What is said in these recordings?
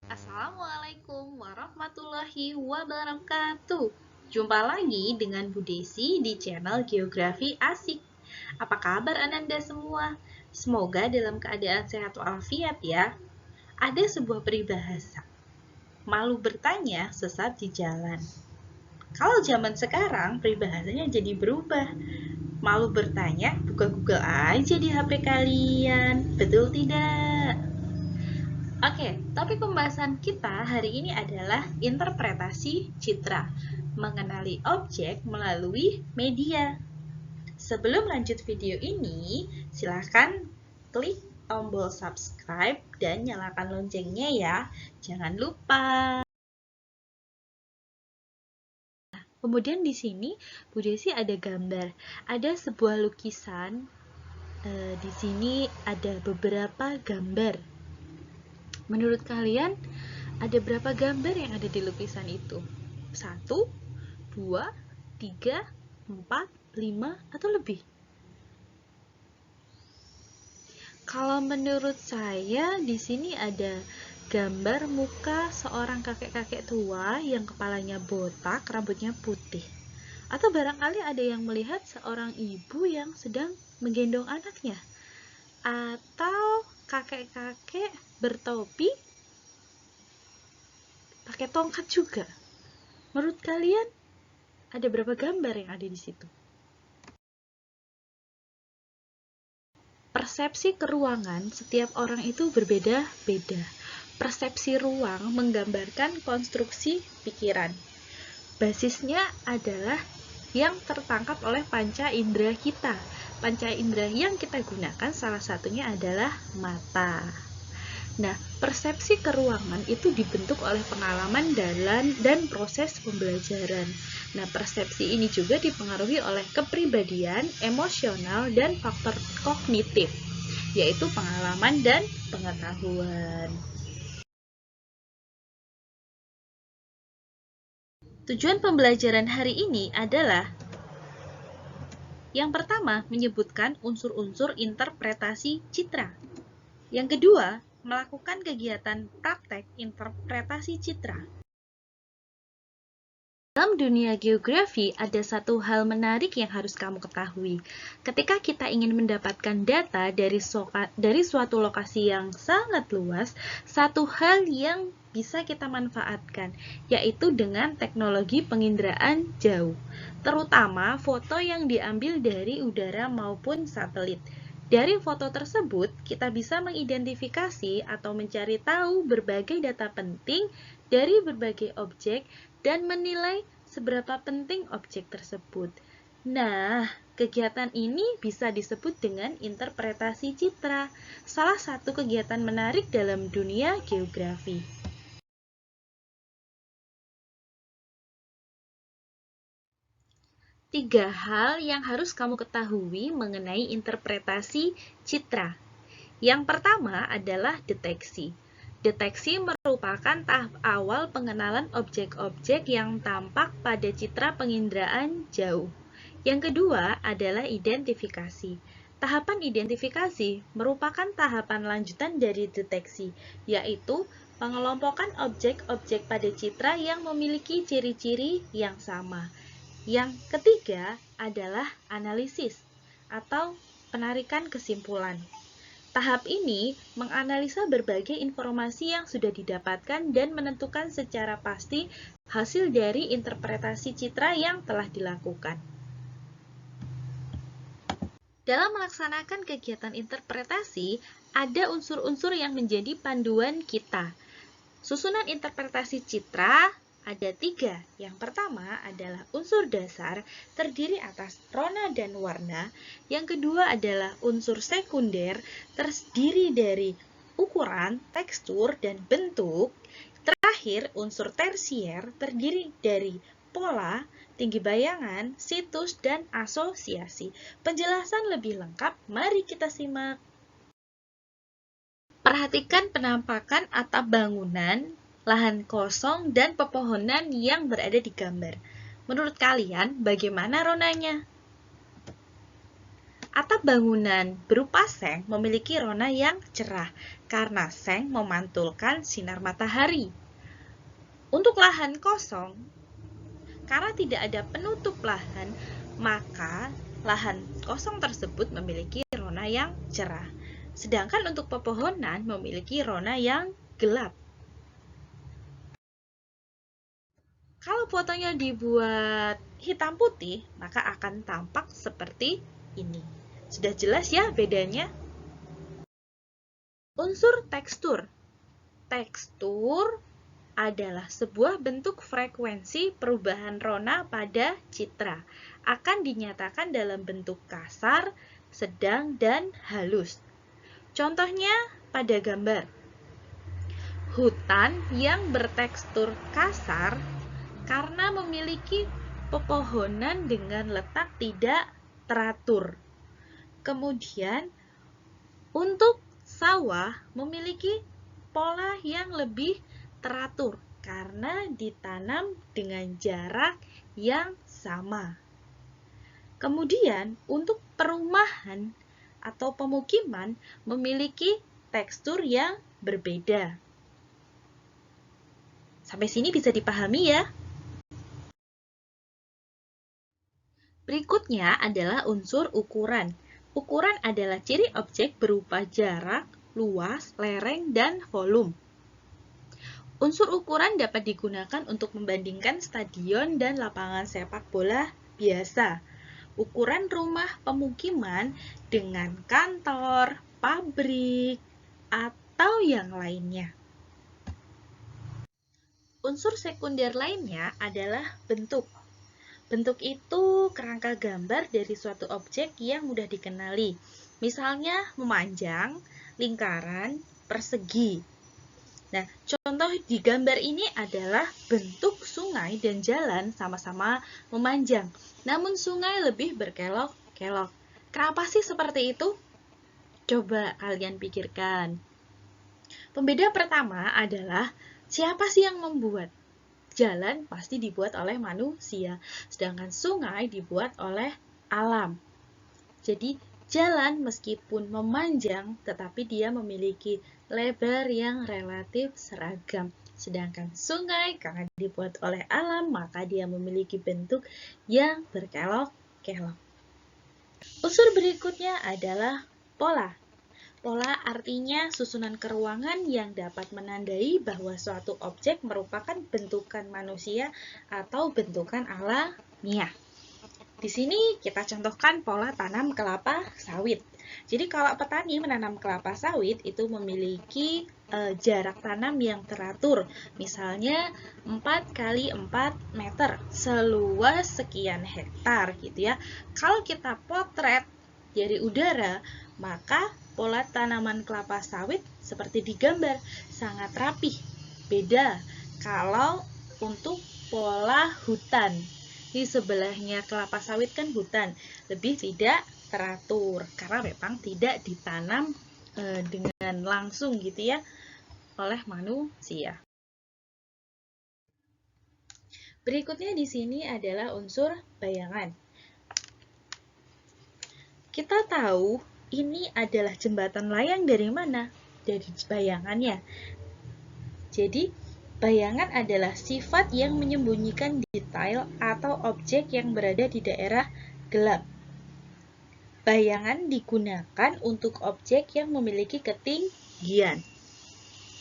Assalamualaikum warahmatullahi wabarakatuh. Jumpa lagi dengan Bu Desi di channel Geografi Asik. Apa kabar Ananda semua? Semoga dalam keadaan sehat walafiat ya. Ada sebuah peribahasa, malu bertanya sesat di jalan. Kalau zaman sekarang peribahasanya jadi berubah. Malu bertanya, buka Google aja di HP kalian. Betul tidak? Oke, topik pembahasan kita hari ini adalah interpretasi citra, mengenali objek melalui media. Sebelum lanjut video ini, silahkan klik tombol subscribe dan nyalakan loncengnya ya. Jangan lupa. Kemudian di sini Bu Desi ada gambar, ada sebuah lukisan. Di sini ada beberapa gambar. Menurut kalian, ada berapa gambar yang ada di lukisan itu? 1, 2, 3, 4, 5, atau lebih? Kalau menurut saya, di sini ada gambar muka seorang kakek-kakek tua yang kepalanya botak, rambutnya putih. Atau barangkali ada yang melihat seorang ibu yang sedang menggendong anaknya. Atau kakek-kakek bertopi pakai tongkat juga. Menurut kalian, ada berapa gambar yang ada di situ? Persepsi keruangan setiap orang itu berbeda-beda. Persepsi ruang menggambarkan konstruksi pikiran. Basisnya adalah yang tertangkap oleh panca indera kita. Panca indera yang kita gunakan salah satunya adalah mata. Nah, persepsi keruangan itu dibentuk oleh pengalaman dan proses pembelajaran. Nah, persepsi ini juga dipengaruhi oleh kepribadian, emosional, dan faktor kognitif, yaitu pengalaman dan pengetahuan. Tujuan pembelajaran hari ini adalah yang pertama, menyebutkan unsur-unsur interpretasi citra. Yang kedua, melakukan kegiatan praktek interpretasi citra. Dalam dunia geografi, ada satu hal menarik yang harus kamu ketahui. Ketika kita ingin mendapatkan data dari suatu lokasi yang sangat luas, satu hal yang bisa kita manfaatkan, yaitu dengan teknologi penginderaan jauh, terutama foto yang diambil dari udara maupun satelit. Dari foto tersebut, kita bisa mengidentifikasi atau mencari tahu berbagai data penting dari berbagai objek dan menilai seberapa penting objek tersebut. Nah, kegiatan ini bisa disebut dengan interpretasi citra, salah satu kegiatan menarik dalam dunia geografi. Tiga hal yang harus kamu ketahui mengenai interpretasi citra. Yang pertama adalah deteksi. Deteksi merupakan tahap awal pengenalan objek-objek yang tampak pada citra penginderaan jauh. Yang kedua adalah identifikasi. Tahapan identifikasi merupakan tahapan lanjutan dari deteksi, yaitu pengelompokan objek-objek pada citra yang memiliki ciri-ciri yang sama. Yang ketiga adalah analisis atau penarikan kesimpulan. Tahap ini menganalisa berbagai informasi yang sudah didapatkan dan menentukan secara pasti hasil dari interpretasi citra yang telah dilakukan. Dalam melaksanakan kegiatan interpretasi, ada unsur-unsur yang menjadi panduan kita. Susunan interpretasi citra ada 3. Yang pertama adalah unsur dasar, terdiri atas rona dan warna. Yang kedua adalah unsur sekunder, terdiri dari ukuran, tekstur, dan bentuk. Terakhir, unsur tersier, terdiri dari pola, tinggi bayangan, situs, dan asosiasi. Penjelasan lebih lengkap, mari kita simak. Perhatikan penampakan atap bangunan, lahan kosong, dan pepohonan yang berada di gambar. Menurut kalian, bagaimana ronanya? Atap bangunan berupa seng memiliki rona yang cerah karena seng memantulkan sinar matahari. Untuk lahan kosong, karena tidak ada penutup lahan, maka lahan kosong tersebut memiliki rona yang cerah. Sedangkan untuk pepohonan memiliki rona yang gelap. Kalau fotonya dibuat hitam putih, maka akan tampak seperti ini. Sudah jelas ya bedanya? Unsur tekstur. Tekstur adalah sebuah bentuk frekuensi perubahan rona pada citra. Akan dinyatakan dalam bentuk kasar, sedang, dan halus. Contohnya pada gambar. Hutan yang bertekstur kasar karena memiliki pepohonan dengan letak tidak teratur. Kemudian, untuk sawah memiliki pola yang lebih teratur karena ditanam dengan jarak yang sama. Kemudian, untuk perumahan atau pemukiman memiliki tekstur yang berbeda. Sampai sini bisa dipahami ya? Berikutnya adalah unsur ukuran. Ukuran adalah ciri objek berupa jarak, luas, lereng, dan volume. Unsur ukuran dapat digunakan untuk membandingkan stadion dan lapangan sepak bola biasa. Ukuran rumah pemukiman dengan kantor, pabrik, atau yang lainnya. Unsur sekunder lainnya adalah bentuk. Bentuk itu kerangka gambar dari suatu objek yang mudah dikenali. Misalnya memanjang, lingkaran, persegi. Nah, contoh di gambar ini adalah bentuk sungai dan jalan sama-sama memanjang. Namun sungai lebih berkelok-kelok. Kenapa sih seperti itu? Coba kalian pikirkan. Pembeda pertama adalah siapa sih yang membuat? Jalan pasti dibuat oleh manusia, sedangkan sungai dibuat oleh alam. Jadi, jalan meskipun memanjang, tetapi dia memiliki lebar yang relatif seragam. Sedangkan sungai, karena dibuat oleh alam, maka dia memiliki bentuk yang berkelok-kelok. Unsur berikutnya adalah pola. Pola artinya susunan keruangan yang dapat menandai bahwa suatu objek merupakan bentukan manusia atau bentukan alamiah. Di sini kita contohkan pola tanam kelapa sawit. Jadi kalau petani menanam kelapa sawit itu memiliki jarak tanam yang teratur. Misalnya 4 kali 4 meter seluas sekian hektar gitu ya. Kalau kita potret dari udara, maka pola tanaman kelapa sawit seperti di gambar sangat rapih. Beda kalau untuk pola hutan. Di sebelahnya kelapa sawit kan hutan, lebih tidak teratur karena memang tidak ditanam dengan langsung gitu ya oleh manusia. Berikutnya di sini adalah unsur bayangan. Kita tahu ini adalah jembatan layang dari mana? Dari bayangannya. Jadi, bayangan adalah sifat yang menyembunyikan detail atau objek yang berada di daerah gelap. Bayangan digunakan untuk objek yang memiliki ketinggian.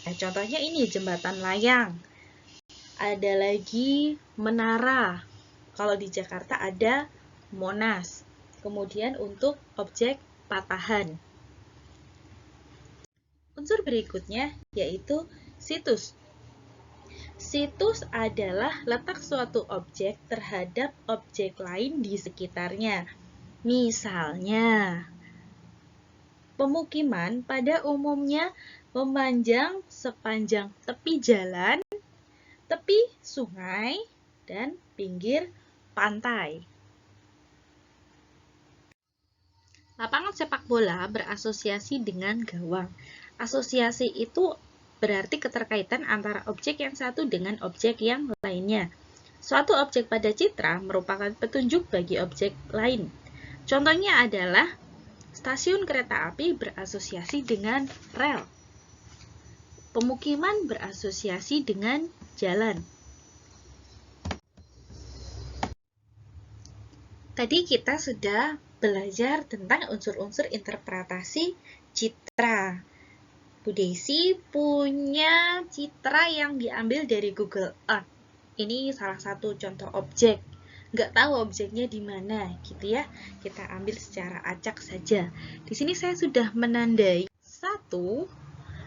Nah, contohnya ini jembatan layang. Ada lagi menara. Kalau di Jakarta ada Monas. Kemudian untuk objek patahan. Unsur berikutnya yaitu situs. Situs adalah letak suatu objek terhadap objek lain di sekitarnya. Misalnya, pemukiman pada umumnya memanjang sepanjang tepi jalan, tepi sungai, dan pinggir pantai. Lapangan sepak bola berasosiasi dengan gawang. Asosiasi itu berarti keterkaitan antara objek yang satu dengan objek yang lainnya. Suatu objek pada citra merupakan petunjuk bagi objek lain. Contohnya adalah Stasiun kereta api berasosiasi dengan rel. Pemukiman berasosiasi dengan jalan. Tadi kita sudah belajar tentang unsur-unsur interpretasi citra. Bu Desi punya citra yang diambil dari Google Earth. Ini salah satu contoh objek. Nggak tahu objeknya di mana, gitu ya. Kita ambil secara acak saja. Di sini saya sudah menandai 1,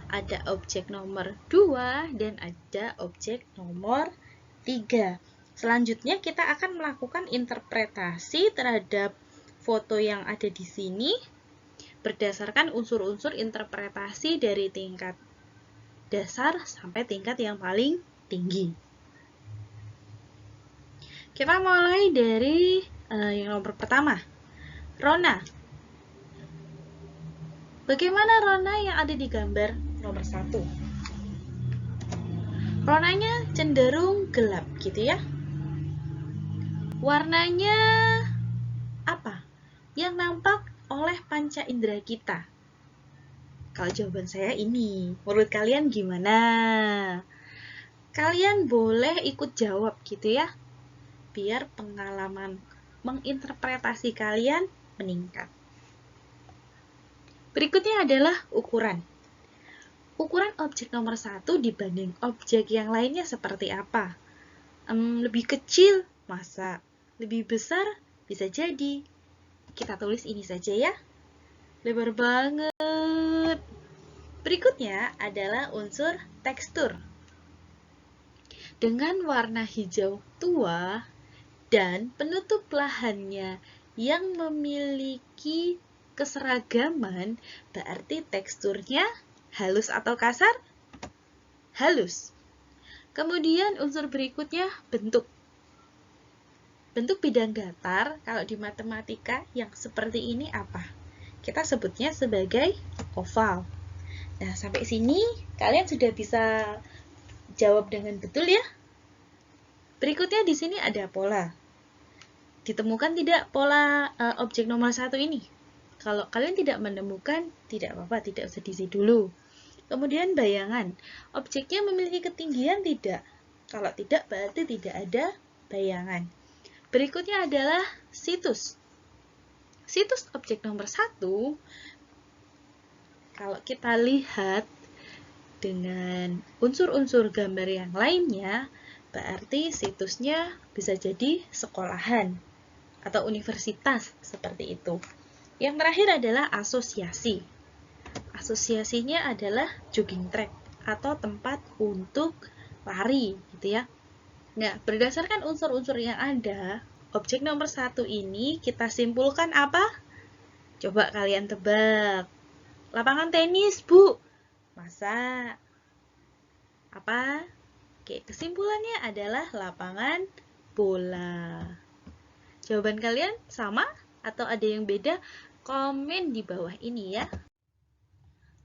ada objek nomor 2, dan ada objek nomor 3. Selanjutnya kita akan melakukan interpretasi terhadap foto yang ada di sini berdasarkan unsur-unsur interpretasi dari tingkat dasar sampai tingkat yang paling tinggi. Kita mulai dari yang nomor pertama, Rona. Bagaimana Rona yang ada di gambar nomor 1? Ronanya cenderung gelap, gitu ya. Warnanya apa yang nampak oleh panca indera kita? Kalau jawaban saya ini, menurut kalian gimana? Kalian boleh ikut jawab gitu ya, biar pengalaman menginterpretasi kalian meningkat. Berikutnya adalah ukuran. Ukuran objek nomor 1 dibanding objek yang lainnya seperti apa? Lebih kecil, masa? Lebih besar, bisa jadi. Kita tulis ini saja ya. Lebar banget. Berikutnya adalah unsur tekstur. Dengan warna hijau tua dan penutup lahannya yang memiliki keseragaman, berarti teksturnya halus atau kasar? Halus. Kemudian unsur berikutnya bentuk. Bentuk bidang datar kalau di matematika yang seperti ini apa? Kita sebutnya sebagai oval. Nah, sampai sini kalian sudah bisa jawab dengan betul ya. Berikutnya di sini ada pola. Ditemukan tidak pola objek nomor 1 ini? Kalau kalian tidak menemukan, tidak apa-apa, tidak usah diisi dulu. Kemudian bayangan. Objeknya memiliki ketinggian tidak? Kalau tidak, berarti tidak ada bayangan. Berikutnya adalah situs. Situs objek nomor 1, kalau kita lihat dengan unsur-unsur gambar yang lainnya, berarti situsnya bisa jadi sekolahan atau universitas, seperti itu. Yang terakhir adalah asosiasi. Asosiasinya adalah jogging track atau tempat untuk lari, gitu ya. Nah, berdasarkan unsur-unsur yang ada, objek nomor 1 ini kita simpulkan apa? Coba kalian tebak. Lapangan tenis, Bu. Masa? Apa? Oke, kesimpulannya adalah lapangan bola. Jawaban kalian sama atau ada yang beda? Komen di bawah ini ya.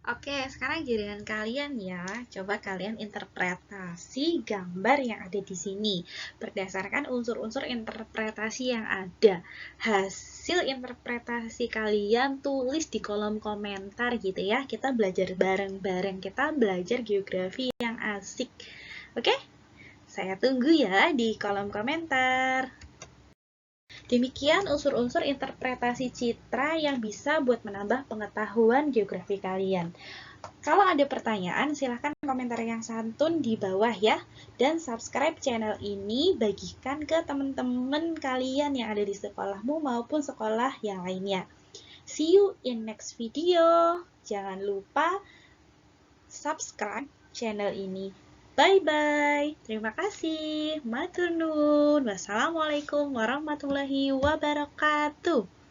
Oke, sekarang giliran kalian ya. Coba kalian interpretasi gambar yang ada di sini berdasarkan unsur-unsur interpretasi yang ada. Hasil interpretasi kalian tulis di kolom komentar gitu ya. Kita belajar bareng-bareng, kita belajar geografi yang asik. Oke? Saya tunggu ya di kolom komentar. Demikian unsur-unsur interpretasi citra yang bisa buat menambah pengetahuan geografi kalian. Kalau ada pertanyaan, silahkan komentar yang santun di bawah ya. Dan subscribe channel ini, bagikan ke teman-teman kalian yang ada di sekolahmu maupun sekolah yang lainnya. See you in next video. Jangan lupa subscribe channel ini. Bye-bye. Terima kasih. Matur nuwun. Wassalamualaikum warahmatullahi wabarakatuh.